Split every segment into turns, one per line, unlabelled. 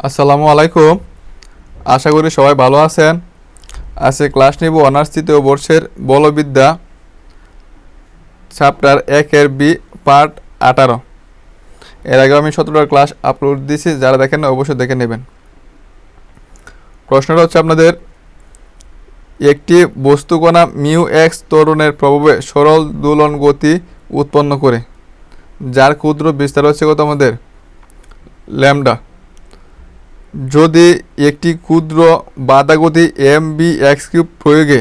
আসসালামু আলাইকুম। আশা করি সবাই ভালো আছেন। আজকে ক্লাস নিব অনার্স তৃতীয় বর্ষের বলবিদ্যা চ্যাপ্টার 1-এর বি পার্ট 18। এর আগে আমি 17টার ক্লাস আপলোড দিয়েছি, যারা দেখেন না অবশ্যই দেখে নেবেন। প্রশ্নটা হচ্ছে আপনাদের, একটি বস্তুকণা মিউ এক্স ত্বরণের প্রভাবে সরল দোলন গতি উৎপন্ন করে, যার ক্ষুদ্র বিস্তার হচ্ছে কত আমাদের ল্যামডা। যদি একটি ক্ষুদ্র বাধাগতি এম বি এক্স কিউব প্রয়োগে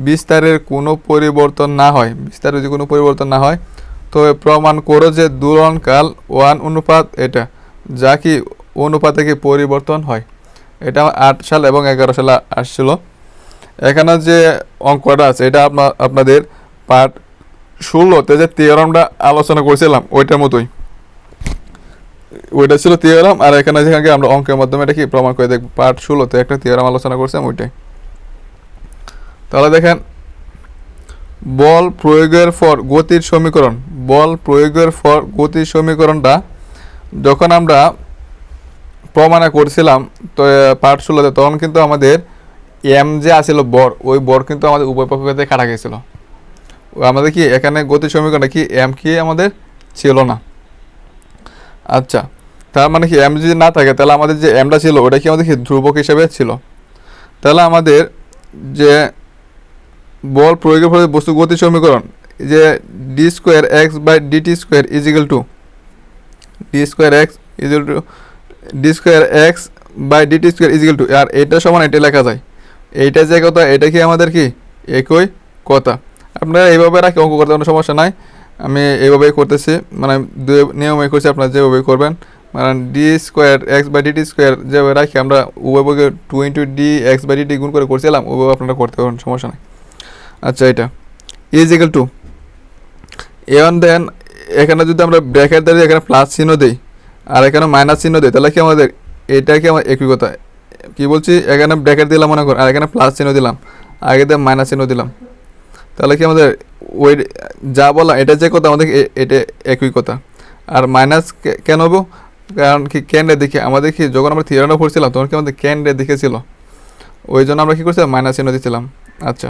বিস্তারের কোনো পরিবর্তন না হয়, বিস্তারের যদি কোনো পরিবর্তন না হয়, তবে প্রমাণ করো যে দোলনকাল 1 অনুপাত এটা, যা কি অনুপাত থেকে পরিবর্তন হয়। এটা 8 সাল এবং 11 সালে আসছিল। এখানে যে অঙ্কটা আছে এটা আপনাদের পার্ট 16তে যে থিওরামটা আলোচনা করেছিলাম ওইটার মতোই, ওইটা ছিল থিওরাম। আর এখানে যেখানে আমরা অঙ্কের মাধ্যমে এটা কি প্রমাণ করে দেখব। পার্ট 16তে একটা থিওরাম আলোচনা করছিলাম ওইটাই। তাহলে দেখেন, বল প্রয়োগের পর গতির সমীকরণ, বল প্রয়োগের পর গতির সমীকরণটা যখন আমরা প্রমাণে করছিলাম তো পার্ট 16তে, তখন কিন্তু আমাদের এম যে আসছিল বর, ওই বর কিন্তু আমাদের উভয় পক্ষতে কাটা গেছিল। আমাদের কি এখানে গতির সমীকরণটা কি এম কি আমাদের ছিল না। আচ্ছা, তার মানে কি এম যদি না থাকে তাহলে আমাদের যে এমটা ছিল ওটা কি আমাদের কি ধ্রুবক হিসেবে ছিল। তাহলে আমাদের যে বল প্রয়োগের ফলে বস্তু গতির সমীকরণ, যে D square x by DT square equal to D square X equal to D square x by DT square equal to, আর এটা সমান এটা লেখা যায়। এইটা যে কথা, এটা কি আমাদের কি একই কথা। আপনারা এইভাবে রাখি অঙ্ক করতে কোনো সমস্যা নাই। আমি এইভাবেই করতেছি, মানে দুই নিয়মে করছি, আপনারা যেভাবে করবেন। মানে d square x by DT square যেভাবে রাখি আমরা উভয় পক্ষে 2 into d x by dt গুণ করে করছিলাম, ওভাবে আপনারা করতে পারবেন, সমস্যা নাই। আচ্ছা, এটা ইজ ইকুয়াল টু এখন দেন, এখানে যদি আমরা ব্র্যাকেট দিয়ে এখানে প্লাস চিহ্ন দিই আর এখানে মাইনাস চিহ্ন দিই, তাহলে কি আমাদের এটা কি আমার একই কথা। কী বলছি, এখানে ব্র্যাকেট দিলাম মনে কর, আর এখানে প্লাস চিহ্ন দিলাম, আগে দিয়ে মাইনাস চিহ্ন দিলাম, তাহলে কি আমাদের ওই যা বলা এটা যে কথা আমাদের এটা একই কথা। আর মাইনাস কেন হবো, কারণ কি ক্যান্ডের দিকে আমাদের কি যখন আমরা থিওরামটা পড়ছিলাম তখন কি আমাদের ক্যান্ডের দিকে ছিল, ওই জন্য আমরা কী করছিলাম মাইনাস চিহ্ন দিয়েছিলাম। আচ্ছা,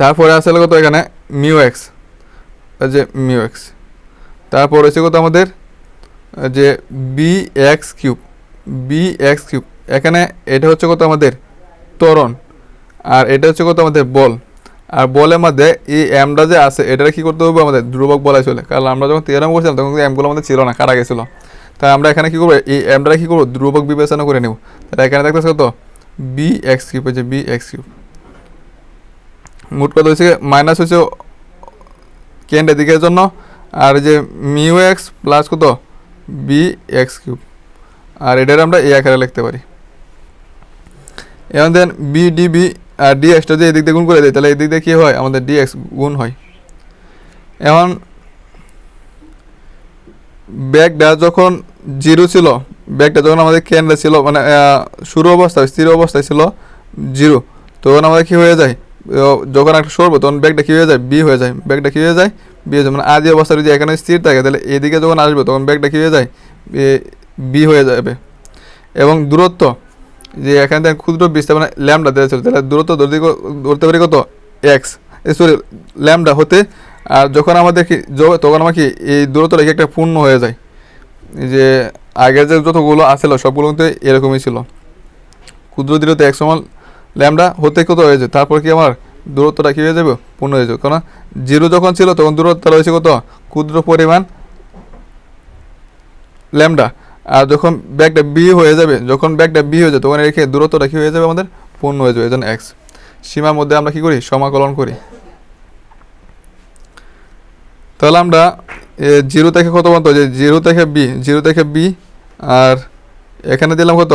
তারপরে আসলে কত এখানে মিউ এক্স, যে মিউ এক্স, তারপর হচ্ছে কত আমাদের যে b x cube, b x cube, এখানে এটা হচ্ছে কত আমাদের ত্বরণ, আর এটা হচ্ছে কত আমাদের বল। আর বলের মধ্যে এই এমটা যে আছে এটা কী করতে হবে আমাদের ধ্রুবক বলা চলে, কারণ আমরা যখন থিওরাম করছিলাম তখন কিন্তু এমগুলো আমাদের ছিল না, কাটা গেছিলো। তাই আমরা এখানে কী করবো, এই এমটা কী করবো ধ্রুবক বিবেচনা করে নেব। তাহলে এখানে দেখতেছে কত বি এক্স কিউব, হচ্ছে বি এক্স কিউব। মোট কথা হচ্ছে মাইনাস হচ্ছে কেন্দ্রের দিকের জন্য, আর যে মিউ এক্স প্লাস কত বি এক্স কিউব, আর এটার আমরা এই আকারে লিখতে পারি। এখন দেন বি ডিবি আর ডি এক্সটা যদি এদিক দিয়ে গুণ করে দিই, তাহলে এদিক দিয়ে কী হয় আমাদের ডি এক্স গুণ হয়। এখন ব্যাগটা যখন জিরো ছিল, ব্যাগটা যখন আমাদের কেন্দ্রে ছিল, মানে শুরু অবস্থায় স্থির অবস্থায় ছিল জিরো, তখন আমাদের কী হয়ে যায়, যখন একটা সরবো তখন ব্যাগটা কী হয়ে যায় বি হয়ে যায়, ব্যাগটা কী হয়ে যায় বি হয়ে যায়। মানে আদি অবস্থা যদি এখানে স্থির থাকে তাহলে এদিকে যখন আসবে তখন ব্যাগটা কী হয়ে যায় বি হয়ে যাবে। এবং দূরত্ব, যে এখানে থেকে ক্ষুদ্র বিস্তার মানে ল্যামডা দেওয়া ছিল, তাহলে দূরত্ব ধরতে পারি কত এক্স, সরি ল্যামডা হতে। আর যখন আমাদের কি তখন আমার কি এই দূরত্বটা কি একটা পূর্ণ হয়ে যায়, যে আগের যে যতগুলো আসছিল সবগুলো কিন্তু এরকমই ছিল, ক্ষুদ্র দূরত্ব এক সমান ল্যামডা হতে কত হয়ে যায়, তারপর কি আমার দূরত্বটা কী হয়ে যাবে পূর্ণ হয়ে যাবে। কারণ জিরো যখন ছিল তখন দূরত্বটা রয়েছে কত ক্ষুদ্র পরিমাণ ল্যামডা, আর যখন ব্যাগটা বি হয়ে যাবে, যখন ব্যাগটা বি হয়ে যাবে তখন রেখে দূরত্বটা কী হয়ে যাবে আমাদের পূর্ণ হয়ে যাবে, এজন্য এক্স। সীমার মধ্যে আমরা কী করি সমাকলন করি। তাহলে আমরা জিরো থেকে কত পর্যন্ত, যে জিরো থেকে বি, আর এখানে দিলাম কত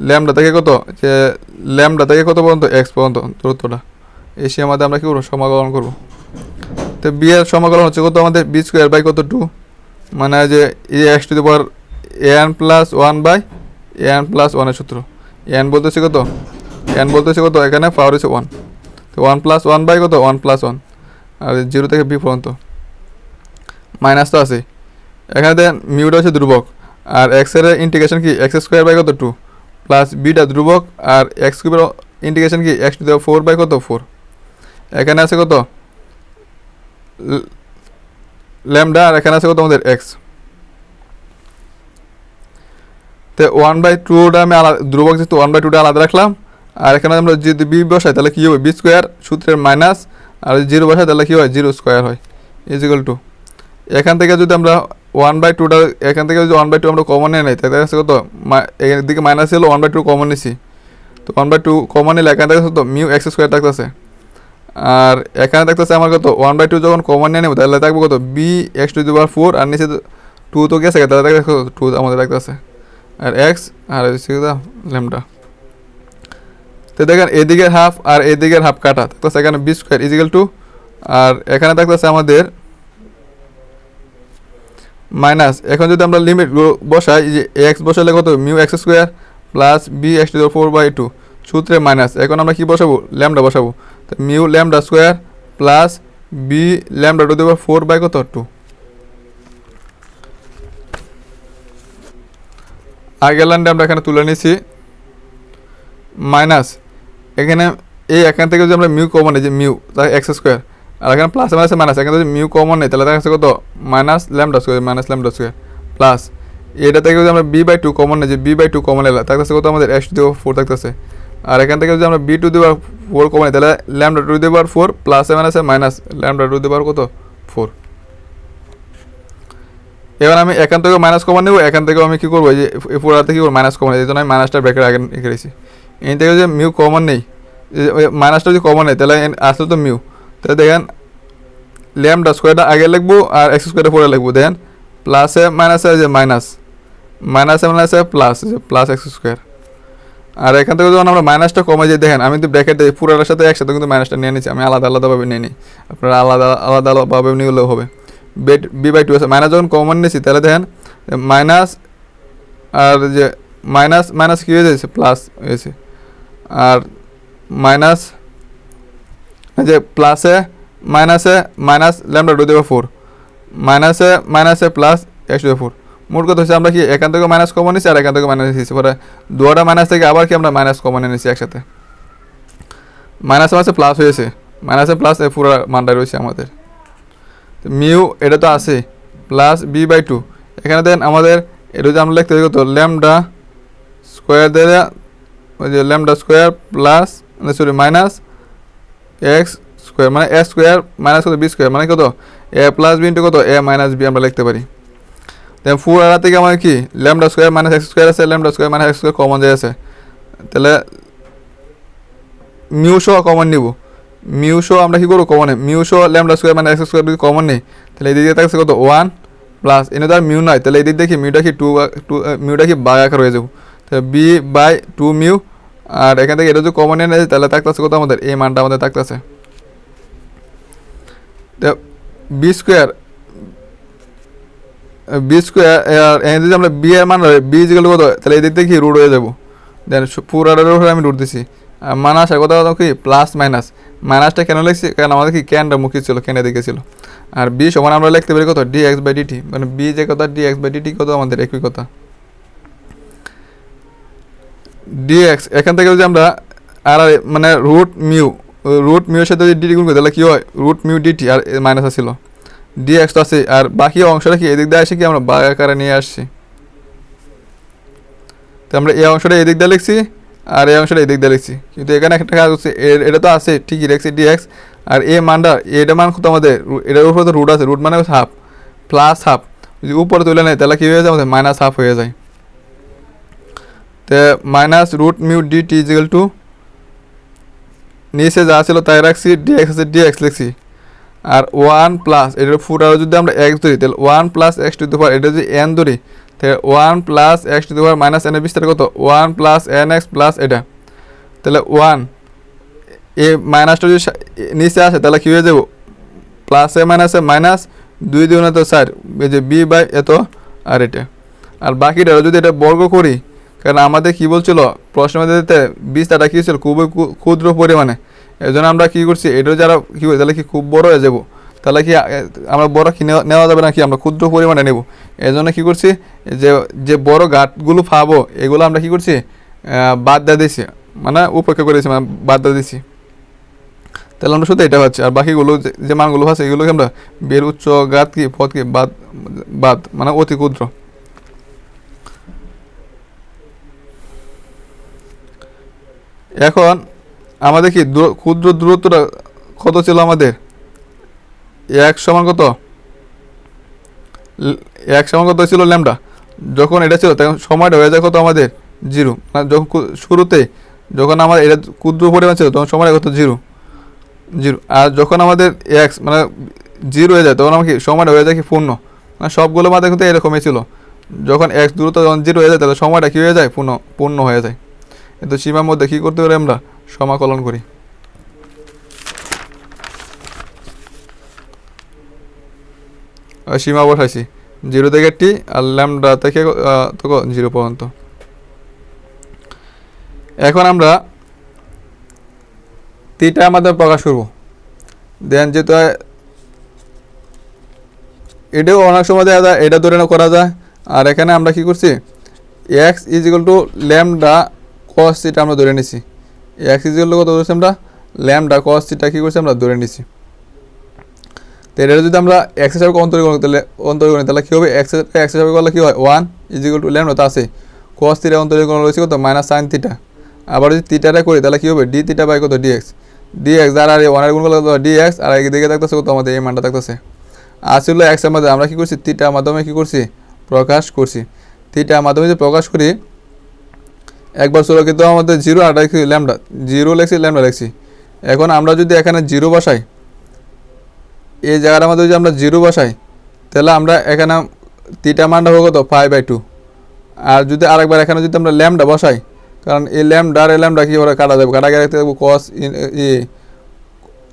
ল্যামডা থেকে কত, যে ল্যামডা থেকে কত পর্যন্ত এক্স পর্যন্ত দূরত্বটা, এই সীমার মধ্যে আমরা কী করবো সমাকলন করবো। তো বি এর সমাকলন হচ্ছে কত আমাদের বি স্কোয়ার বাই কত 2, মানে যে x to the power n plus 1 by n plus 1 সূত্র। এন বলতেছে কত, এন বলতেছে কত, এখানে পাওয়ার হচ্ছে 1, তো 1 প্লাস 1 বাই কত 1 প্লাস 1, আর জিরো থেকে বি পর্যন্ত মাইনাস তো আছে। এখানে দেন মিউটা হচ্ছে ধ্রুবক, আর এক্স এর ইন্টিগ্রেশন কি এক্স স্কোয়ার বাই কত 2 প্লাস বিটা ধ্রুবক আর এক্স কিউবের ইন্টিগ্রেশন কি x to the power 4 by কত 4। এখানে আছে কত ল্যামডা আর এখানে আছে কত আমাদের এক্স। তো 1/2টা আমি আলাদা ধ্রুবক যেহেতু 1/2টা আলাদা রাখলাম। আর এখানে আমরা যদি বি বসাই তাহলে কী হবে বি স্কোয়ার সূত্রের মাইনাস, আর যদি 0 বসাই তাহলে কী হয় 0 স্কোয়ার হয় ইজিক্যাল টু। এখান থেকে যদি আমরা 1/2টা এখান থেকে যদি 1/2 আমরা কমন নিয়ে নিই তাহলে আছে কত এদিকে মাইনাস ছিল 1/2 কমন নিছি। তো 1/2 কমন নিলে এখান থেকে কত মিউ এক্স স্কোয়ার থাকতেছে। আর এখানে থাকতেছে আমার কত 1/2 যখন কমন নিয়ে নেব তাহলে থাকবে কত B X to the power 4 আর নিচে 2 তো গেছে তাহলে থাকবে 2 আমাদের থাকতেছে আর এক্স আর ল্যামডা। তো দেখেন এদিকের হাফ আর এদিকের হাফ কাটা থাকতেছে এখানে বি স্কোয়ার ইজিক্যাল টু, আর এখানে থাকতেছে আমাদের মাইনাস। এখন যদি আমরা লিমিট বসাই যে এক্স বসালে কত mu X square plus B X to the power 4/2 সূত্রে মাইনাস। এখন আমরা কি বসাবো ল্যামডা বসাবো। তো mu lambda square plus b lambda to the power 4 by কত 2। আগের লাইনটা আমরা এখানে তুলে নিয়েছি মাইনাস। এখানে এখান থেকে যদি আমরা মিউ কমন নিই যে মিউ তাহলে এক্স স্কোয়ার, আর এখানে প্লাস মাইনাসে মাইনাস, এখানে যদি মিউ কমন নেই তাহলে দেখা যাচ্ছে কত মাইনাস ল্যামডা স্কোয়ার প্লাস এটা থেকে যদি আমরা বি/2 কমন নিই যে বি/2 কমন এলা থাকতেছে কত আমাদের এক্স টু দি পাওয়ার 4 থাকতেছে। আর এখান থেকে যদি আমরা b to the power 4 common নিই তাহলে ল্যামডা টু দি পাওয়ার 4 প্লাসে মাইনাসে minus lambda to the power কত 4। এবার আমি এখান থেকে মাইনাস কমন নেব, এখান থেকেও আমি কী করবো যে পুরাতে কী করবো মাইনাস কমন, এই জন্য আমি মাইনাসটা ব্র্যাকেট আগে রেখে দিয়েছি। এখান থেকে যদি মিউ কমন নেই মাইনাসটা যদি কমন নেই তাহলে আসলে তো মিউ, তাহলে দেখেন ল্যামডা স্কোয়ারটা আগে লিখবো আর এক্স স্কোয়ারটা পরে লিখবো। দেখেন প্লাসে মাইনাসে যে মাইনাসে প্লাস এক্স স্কোয়ার। আর এখান থেকে যখন আমরা মাইনাসটা কমে যাই দেখেন আমি তো ব্র্যাকেট দিই পুরোটার সাথে একসাথে কিন্তু মাইনাসটা নিয়ে নিচ্ছি, আমি আলাদাভাবে নিয়ে নিই, আপনারা আলাদাভাবে নিলেও হবে। বি/2 আছে মাইনাস যখন কমন নিয়েছি তাহলে দেখেন মাইনাস আর যে মাইনাস কী হয়ে যাচ্ছে প্লাস হয়েছে, আর মাইনাস যে প্লাসে minus lambda to the power 4 মাইনাসে plus x to the power 4। মোট কথা হচ্ছে আমরা কি এখান থেকে মাইনাস কমন নিচ্ছি আর এখান থেকে মাইনাস নিচ্ছি, পরে দুটা মাইনাস থেকে আবার কি আমরা মাইনাস কমন নিচ্ছি একসাথে, মাইনাসে প্লাস হয়েছে, মাইনাসে প্লাস এই পুরো মানটা রয়েছে আমাদের। মিউ এটা তো আছে প্লাস বি/2, এখানে দেন আমাদের এটা যদি আমরা লিখতে কত ল্যামডা স্কোয়ার দেয় ওই যে lambda square plus minus X square মানে এ স্কোয়ার মাইনাস কত বি স্কোয়ার মানে কত এ প্লাস বি ইন্টু কত এ মাইনাস বি আমরা লিখতে পারি। দেন ফুল আড়া থেকে আমাদের কি lambda square minus X square আছে, lambda square minus X square common যায় আছে, তাহলে মিউ সহ কমন নিব। মিউ সহ আমরা কী করবো কমনে মিউ সহ ল্যামডা স্কোয়ার মানে এক্স স্কোয়ার যদি কমন নেই তাহলে এই দিকে থাকছে কত 1 প্লাস এনে তো আর মিউ নয় তাহলে এই দিক দেখি মিউটা কি 2 মিউটা কি বাই আকার হয়ে যাবো, তাহলে বি/2 মিউ। আর এখান থেকে এটা যদি কমন নিয়ে নেয় তাহলে থাকতেছে কত আমাদের এই মানটা আমাদের থাকতেছে বি স্কোয়ার আর যদি আমরা বি এর মান বি ইজিক্যাল কত তাহলে এই দিক থেকে রুট হয়ে যাবো। দেন পুরাটার উপরে আমি রুট দিছি। আর মান আসার কথা কি প্লাস মাইনাসটা কেন লিখছি কারণ আমাদের কি ক্যানটা মুখী ছিল ক্যানের দিকে ছিল। আর বি সমান আমরা লিখতে পারি কত dx/dt, মানে বি যে কথা dx/dt কত আমাদের একই কথা dx। এখান থেকে যদি আমরা আর মানে রুট মিউর সাথে যদি ডিটি গুণ করি তাহলে কী হয় রুট মিউ ডিটি, আর মাইনাস ছিল dx তো আছে। আর বাকি অংশটা কি এদিক দিয়ে আসে কি আমরা বাই আকারে নিয়ে আসছি, তো আমরা এই অংশটা এদিক দিয়ে লিখছি আর এই অংশটা এদিক দিয়ে লিখছি, কিন্তু এখানে একটা কাজ হচ্ছে এটা তো আছে ঠিকই লিখছি dx। আর এই মানটা এটা মান কত আমাদের এটার উপরে তো রুট আছে, রুট মানে হাফ প্লাস হাফ যদি উপরে তুলে নেয় তাহলে কী হয়ে যায় আমাদের মাইনাস হাফ হয়ে যায়। তো minus root mu dt equal to নিচে যা ছিল তাই রাখছি dx আছে dx লিখছি। আর 1 প্লাস এটার পুরো যদি আমরা x ধরি তাহলে 1 প্লাস এক্স টু দি পাওয়ার এটা যদি n ধরি তাহলে 1 plus x to the power minus n এর বিস্তার কত 1 প্লাস nx প্লাস এটা, তাহলে 1 এই মাইনাসটা যদি নিচে আসে তাহলে কী হয়ে যাবো প্লাসে মাইনাসে মাইনাস 2 2 তো 4 এই যে b/, এত আর এটা। আর বাকিটা যদি এটা বর্গ করি কারণ আমাদের কী বলছিল প্রশ্ন দিতে বিস্তারটা কী ছিল খুবই ক্ষুদ্র পরিমাণে, এই জন্য আমরা কী করছি এটা যারা কী করি তাহলে কি খুব বড় হয়ে যাবো, তাহলে কি আমরা বড় কি নেওয়া যাবে নাকি, আমরা ক্ষুদ্র পরিমাণে নেব। এই জন্য কী করছি, যে যে বড় গাঁটগুলো পাবো এগুলো আমরা কী করছি, বাদ দিয়ে দিয়েছি, মানে উপেক্ষা করেছি, মানে বাদ দিয়ে দিয়েছি। তাহলে আমরা শুধু এটা পাচ্ছি, আর বাকিগুলো যে মানগুলো আছে এগুলোকে আমরা বের উচ্চ ঘাত কি পদ কি বাদ বাদ মানে অতি ক্ষুদ্র। এখন আমাদের কি ক্ষুদ্র দূরত্বটা কত ছিল আমাদের, এক সমান কত, এক সমান কত ছিল ল্যামডা। যখন এটা ছিল তখন সময়টা হয়ে যায় কত আমাদের, জিরো। মানে যখন শুরুতে যখন আমার এটা ক্ষুদ্র পরিমাণ ছিল তখন সময়টা কত, জিরো জিরো। আর যখন আমাদের এক্স মানে জিরো হয়ে যায় তখন আমাকে সময়টা হয়ে যায় কি পূর্ণ। মানে সবগুলো মাঝে কিন্তু এরকমই ছিল, যখন এক্স দূরত্ব যখন জিরো হয়ে যায় তাহলে সময়টা কী হয়ে যায়, পূর্ণ হয়ে যায়। কিন্তু সীমার মধ্যে কী করতে পারি আমরা, সমাকলন করি। সীমা বসাইছি জিরো থেকে টি আর ল্যামডা থেকে তো জিরো পর্যন্ত। এখন আমরা থিটার মাধ্যমে প্রকাশ করব। দেন যেহেতু এটাও অনেক সময় দেওয়া যায়, এটা ধরে করা যায়। আর এখানে আমরা কি করছি, x is equal to lambda cos theta আমরা ধরে নিছি। এক্স ইজ ইকুয়াল টু কত ধরেছি আমরা, ল্যামডা কস থিটা কী করছি আমরা ধরে নিছি। তো এটা যদি আমরা এক্স হিসাবে অন্তরীকরণ করি তাহলে কী হবে, এক্স হিসাবে করলে কী হয়, one is equal to lambda তো আছে, কস থিটা অন্তরীকরণ রয়েছে কত, মাইনাস সাইন থিটা। আবার যদি থিটাটা করি তাহলে কী হবে, ডি থিটা বাই কত, ডিএক্স। ডিএক্স আর ওয়ানের গুণ করলে কত, ডিএক্স, আর একদিকে থাকতেছে কত আমাদের এই মানটা থাকতেছে। আসল এক্সের মাধ্যমে আমরা কী করছি, থিটার মাধ্যমে কী করছি, প্রকাশ করছি। থিটার মাধ্যমে যে প্রকাশ করি, একবার ছিল কিন্তু আমাদের জিরো, আর লিখছি ল্যামডা, জিরো লিখছি ল্যামডা লিখছি। এখন আমরা যদি এখানে জিরো বসাই, এই জায়গার মধ্যে যদি আমরা জিরো বসাই তাহলে আমরা এখানে থিটা মানটা হবে কত, 5/2। আর যদি আরেকবার এখানে যদি আমরা ল্যামডা বসাই, কারণ এই ল্যামডা আর এই ল্যামডা কী করে কাটা যাবে, কাটা গেলে কস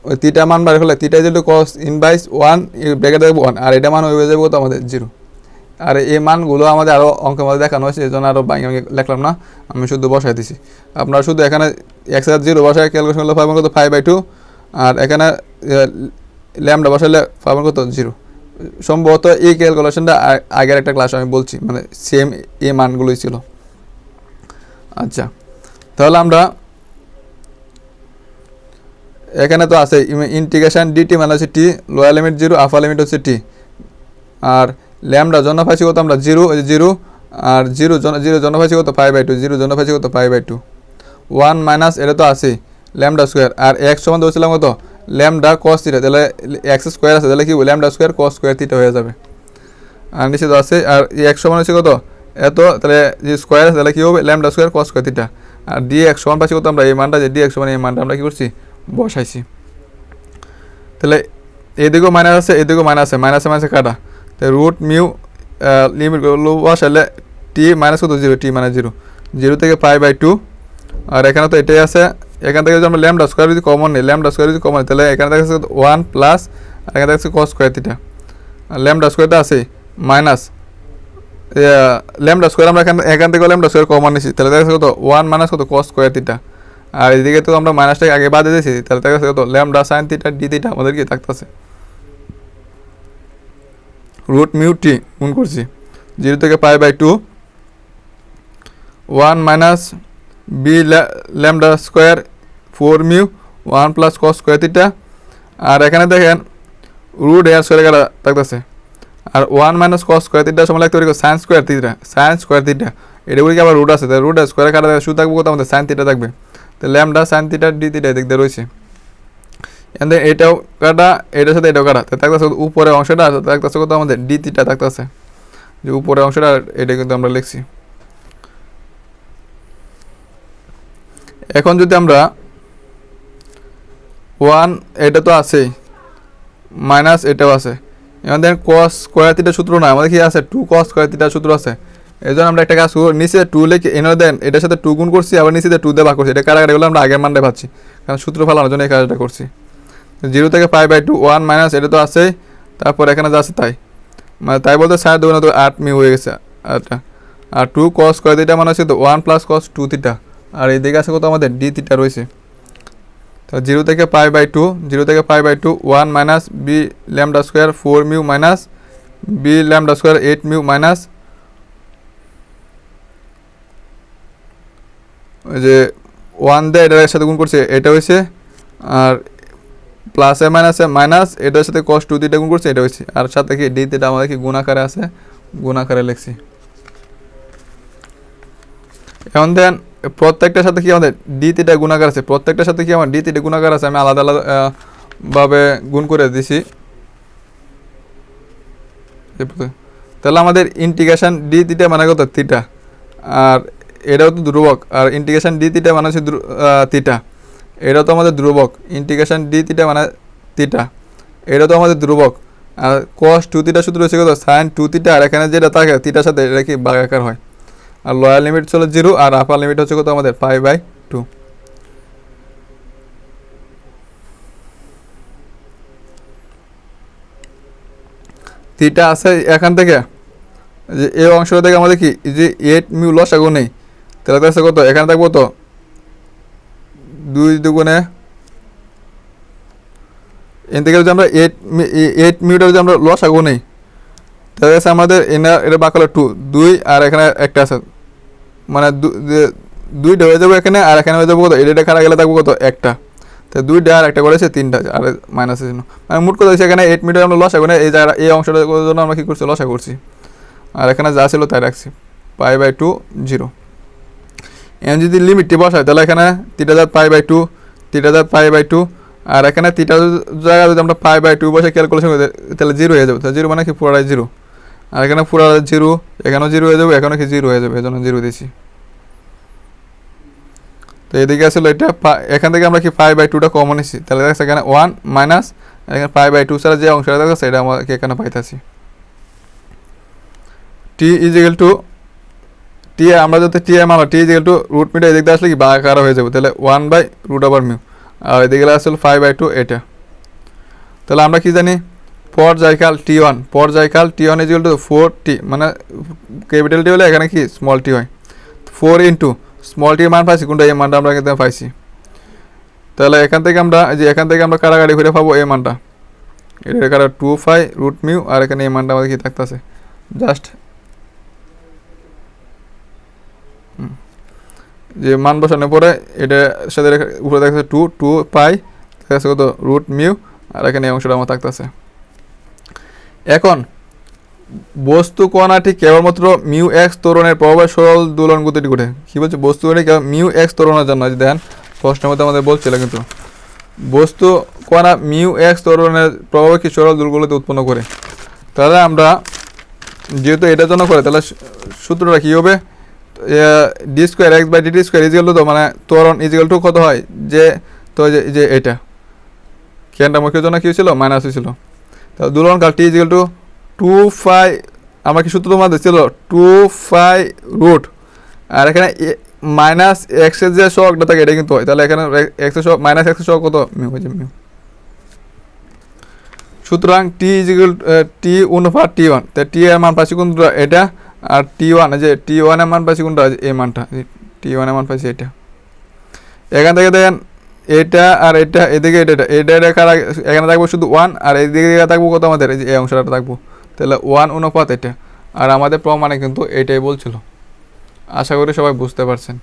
ওই থিটা মান বার হলে থিটা যেহেতু কস ইনভাইস ওয়ান ব্র্যাকেট দেবো ওয়ান, আর এটা মান হয়ে যাবে কত আমাদের জিরো। আর এই মানগুলো আমাদের আরও অঙ্কের মধ্যে দেখানো হয়েছে, এই জন্য আরও আমি লিখলাম না, আমি শুধু বসাই দিছি। আপনারা শুধু এখানে এক্স আর জিরো বসায় ক্যালকুলেশন করলে পাবেন কত, 5/2। আর এখানে ল্যামডা বসালে পাবেন কত, জিরো। সম্ভবত এই ক্যালকুলেশনটা আগের একটা ক্লাস আমি বলছি, মানে সেম এই মানগুলোই ছিল। আচ্ছা, তাহলে আমরা এখানে তো আছে ইন্টিগ্রেশন ডিটি মানে হচ্ছে T, lower limit zero, upper limit হচ্ছে টি। আর ল্যামডা জন্য পাইছি কত আমরা, জিরো জিরো। আর জিরো জন্য পাইছি কত, 5/2, জিরো জন্য পাইছি কত, 5/2। ওয়ান মাইনাস এটা তো আছে ল্যামডা স্কোয়ার, আর এক্স সমান ধরেছিলাম কত, ল্যামডা কস থিটা, তাহলে এক্স স্কোয়ার আছে, তাহলে কি lambda square cos square theta হয়ে যাবে। আর নিচে তো আছে, আর এক্স সমান হচ্ছে কত, এত, তাহলে যে স্কোয়ার আছে তাহলে কী হবে, lambda square cos square theta. আর ডি এক্স সমান পাচ্ছি কত আমরা, এই মানটা যে ডি এক্স সমান এই মানটা আমরা কী করছি, বসাইছি। তাহলে এদিকেও মাইনাস আছে, এদিকেও মাইনাস আছে, মাইনাসে কাটা, তাই রুট মিউ লিমিট বসাইলে টি মাইনাস কত, জিরো, টি মানে জিরো, জিরো থেকে 5/2। আর এখানে তো এটাই আছে, এখান থেকে যদি আমরা ল্যামডা স্কোয়ার যদি কমন নিই, ল্যামডা স্কোয়ার যদি কমন নিই তাহলে এখানে দেখা যাচ্ছে ওয়ান প্লাস, আর এখানে দেখা যাচ্ছে কস স্কোয়ার থিটা। আর ল্যামডা স্কোয়ারটা আছে মাইনাস ল্যামডা স্কোয়ার, আমরা এখান থেকে ল্যামডা স্কোয়ার কমন নিচ্ছি, তাহলে দেখা যাচ্ছে কত, ওয়ান মাইনাস কত, কস স্কোয়ার থিটা। আর এদিকে তো আমরা মাইনাসটাকে আগে বাদে দিয়েছি, তাহলে দেখা যাচ্ছে কত, lambda sine theta D theta আমাদের কি থাকতেছে, রুট মিউ টি গুণ করছি, জিরো থেকে 5/2, one minus B lambda square 4 mu, one plus cos square theta. আর এখানে দেখেন রুট এর স্কোয়ার কাটা থাকতেছে, আর ওয়ান মাইনাস কস স্কোয়ার থিটার সময় লাগতে পারি sine square theta, sine square theta, এটা বলি আবার রুট আছে, তাই রুট স্কোয়ার কাটা শুধু থাকবে কত আমাদের, সাইন থিটা থাকবে। তো lambda sine theta D theta এদিক দিয়ে রয়েছে, এখান থেকে এটাও কাটা, এটার সাথে এটাও কাটা, তো থাকতেছে উপরের অংশটা থাকতেছে কত আমাদের, ডি থিটা থাকতেছে, যে উপরের অংশটা এটা কিন্তু আমরা লিখছি। এখন যদি আমরা ওয়ান, এটা তো আছেই, মাইনাস এটাও আছে, এখন দেখেন কস স্কোয়ার থিটা সূত্র না, আমাদের কি আছে, 2 কস স্কোয়ার থিটা সূত্র আছে। এই জন্য আমরা একটা কাজ করব, নিচে 2 লিখে এনে দেন, এটার সাথে 2 গুণ করছি, আবার নিচে 2 দিয়ে ভাগ করছি, এটা কাটাকাটিগুলো আমরা আগের মানটা পাচ্ছি, কারণ সূত্র ফেলানোর জন্য এই কাজটা করছি। জিরো থেকে 5/2, ওয়ান মাইনাস এটা তো আছেই, তারপর এখানে যা আছে তাই, মানে তাই বলতে 4 2 তো 8 মিউ হয়ে গেছে। আচ্ছা, আর 2 কস স্কোয়ার থিটা মানে হচ্ছে তো 1 প্লাস কস 2 থিটা, আর এই দিকে আছে কত আমাদের, ডি থিটা রয়েছে। তাহলে 0 থেকে π/2, 0 থেকে π/2 1 minus B lambda square 4 mu minus B lambda square 8 mu minus ওই যে 1 দিয়ে এটার সাথে গুণ করছে এটা হয়েছে, আর প্লাসে মাইনাসে মাইনাস এটার সাথে cos 2 থিটা গুণ করছে এটা হয়েছে, আর সাথে কি ডি থিটা আমাদের কি গুণাকারে আছে, গুণাকারে লিখছি। এখন দেন প্রত্যেকটার সাথে কি আমাদের ডি থিটা গুণাকার আছে, প্রত্যেকটার সাথে কি আমার ডি থিটা গুণাকার আছে, আমি আলাদা আলাদা ভাবে গুণ করে দিছি। তাহলে আমাদের ইন্টিগ্রেশন ডি থিটা মানে কত থিটা, আর এটাও তো ধ্রুবক, আর ইন্টিগ্রেশন ডি থিটা মানে হচ্ছে থিটা, এটাও তো আমাদের ধ্রুবক। ইন্টিগ্রেশন ডি থিটা মানে থিটা, এটা তো আমাদের ধ্রুবক। আর cos 2 থিটা সূত্র হচ্ছে কত sin 2 থিটা, আর এখানে যেটা থাকে থিটার সাথে এটা কি ভাগাকার হয়। আর লোয়ার লিমিট ছিল 0 আর আপার লিমিট হচ্ছে কত আমাদের π/2। থিটা আছে এখান থেকে যে এই অংশটা থেকে আমাদের কি যে 8 মিউ লসাগু নেই, তাহলে আছে কত এখানে থাকবো তো 2 দুগুণে এখান থেকে যদি আমরা 8 মিউটা যদি আমরা লসাগু নেই, তাহলে আছে আমাদের এটা বাঁকালো 2 আর এখানে একটা আছে, মানে 2টা হয়ে যাবে এখানে, আর এখানে হয়ে যাবো কত এটা খারাপ গেলে থাকবো কত একটা, তো 2টা আর একটা করেছে 3টা আর মাইনাসের জন্য, মানে মোট কথা হচ্ছে এখানে 8 মিটার আমরা লসাগু নেই, এই জায়গা এই অংশটার জন্য আমরা কী করছি লসা করছি, আর এখানে যা ছিল তাই রাখছি π/2 0। এখন যদি লিমিটটি বসায় তাহলে এখানে π/2 π/2, আর এখানে থিটার জায়গায় যদি আমরা π/2 বসে ক্যালকুলেশন করি তাহলে 0 হয়ে যাবে, তাহলে 0 মানে কি পুরাটাই 0, আর এখানে পুরাটাই 0, এখানেও 0 হয়ে যাবে, এখানে কি 0 হয়ে যাবে, এই জন্য 0 দিয়েছি। তো এদিকে আসলে এটা এখান থেকে আমরা কি π/2টা কমন নিচ্ছি, তাহলে দেখছি এখানে 1 মাইনাস এখানে π/2 ছাড়া যে অংশটা দেখা যাচ্ছে এটা আমাকে এখানে পাইতেছি। টি ইজিক্যাল টু টি, আমরা যদি টি মানো টি ইজিক্যাল টু রুট মিটা এদিকে আসলে কি ভাগাকার হয়ে যাবে, তাহলে 1/√/μ, আর এদিকে আসলে 5/2 এটা। তাহলে আমরা কি জানি পর্যায়কাল T1, পর্যায়কাল T1 is equal two 4t, মানে ক্যাপিটাল টি হলে এখানে কি স্মল টি হয়, 4 ইন্টু স্মল টির মান পাইছি কোনটা, এই মানটা আমরা কিন্তু পাইছি। তাহলে এখান থেকে আমরা যে এখান থেকে আমরা কারাগারি করে পাবো এই মানটা, এটা কারা 2π√μ, আর এখানে এই মানটা আমাদের কি থাকতেছে জাস্ট যে মান বসানোর পরে এটা সাথে উপরে দেখতেছে 2π দেখতেছে কত √μ, আর এখানে এই অংশটা আমার থাকতেছে। এখন বস্তু কণাটি কেবলমাত্র μx ত্বরণের প্রভাবে সরল দোলন গতিটি ঘটে, কি বলছে বস্তু কণাটি কেবল μx ত্বরণের জন্য, দেখেন প্রশ্নের মধ্যে আমাদের বলছিল কিন্তু বস্তু কণা μx ত্বরণের প্রভাবে কি সরল দোলনগুলোতে উৎপন্ন করে। তাহলে আমরা যেহেতু এটার জন্য করে তাহলে সূত্রটা কী হবে, d2x/dt² ইজিক্যাল টু, মানে ত্বরণ ইজিক্যাল টু কত হয় যে, তো যে এটা কেনটা মুখের জন্য কী হয়েছিল মাইনাস হয়েছিল, তাহলে দোলনকাল টি ইজিক্যাল টু 2π, আমরা কি সূত্র তোমাদের ছিল 2π√, আর এখানে মাইনাস এক্সের যে শকটা থাকে এটা কিন্তু হয়, তাহলে এখানে এক্সের শক মাইনাস এক্সের শক কত মিউ হয়েছে মিউ। সুতরাং টি ইজিক্যাল টি অনুপাত T1, তাই টি এর মান পাচ্ছি কোনটা এটা, আর T1 যে T1 এর মান পাচ্ছি কোনটা এই মানটা, T1 এর মান পাচ্ছি এটা। এখান থেকে দেখেন এটা আর এটা এদিকে এটা এখানে থাকবো শুধু 1, আর এদিকে থাকবো কত আমাদের এই অংশটা থাকবো, তাহলে 1 অনুপাত এটা, আর আমাদের প্রমাণে কিন্তু এটাই বলছিল। আশা করি সবাই বুঝতে পারছেন।